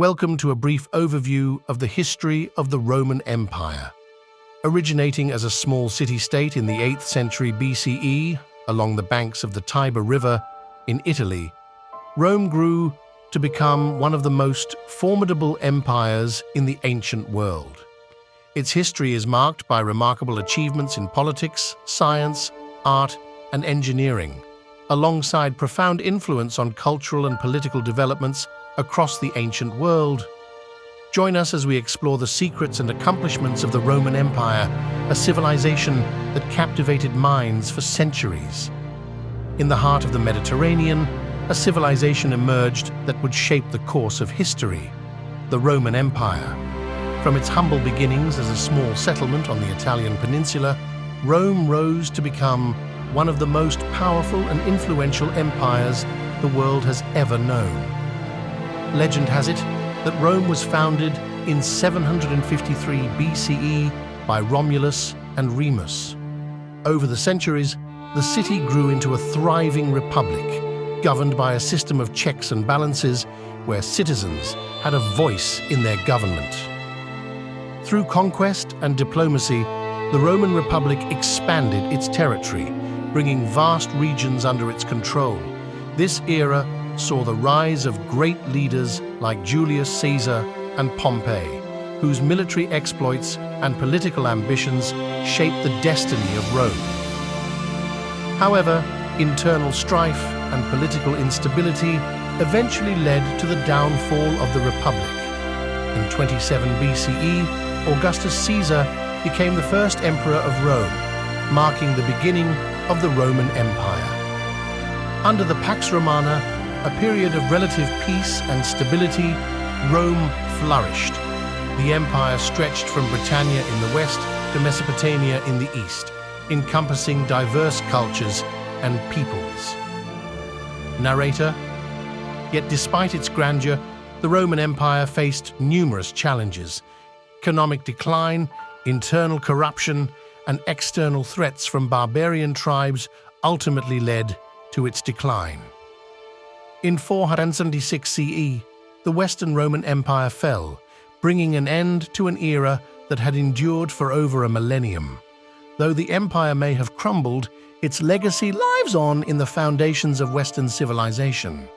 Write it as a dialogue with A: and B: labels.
A: Welcome to a brief overview of the history of the Roman Empire. Originating as a small city-state in the 8th century BCE along the banks of the Tiber River in Italy, Rome grew to become one of the most formidable empires in the ancient world. Its history is marked by remarkable achievements in politics, science, art, and engineering, alongside profound influence on cultural and political developments across the ancient world. Join us as we explore the secrets and accomplishments of the Roman Empire, a civilization that captivated minds for centuries. In the heart of the Mediterranean, a civilization emerged that would shape the course of history, the Roman Empire. From its humble beginnings as a small settlement on the Italian peninsula, Rome rose to become one of the most powerful and influential empires the world has ever known. Legend has it that Rome was founded in 753 BCE by Romulus and Remus. Over the centuries, the city grew into a thriving republic, governed by a system of checks and balances where citizens had a voice in their government. Through conquest and diplomacy, the Roman Republic expanded its territory, bringing vast regions under its control. This era saw the rise of great leaders like Julius Caesar and Pompey, whose military exploits and political ambitions shaped the destiny of Rome. However, internal strife and political instability eventually led to the downfall of the Republic. In 27 BCE, Augustus Caesar became the first emperor of Rome, marking the beginning of the Roman Empire. Under the Pax Romana, a period of relative peace and stability, Rome flourished. The empire stretched from Britannia in the west to Mesopotamia in the east, encompassing diverse cultures and peoples. Narrator. Yet despite its grandeur, the Roman Empire faced numerous challenges. Economic decline, internal corruption, and external threats from barbarian tribes ultimately led to its decline. In 476 CE, the Western Roman Empire fell, bringing an end to an era that had endured for over a millennium. Though the empire may have crumbled, its legacy lives on in the foundations of Western civilization.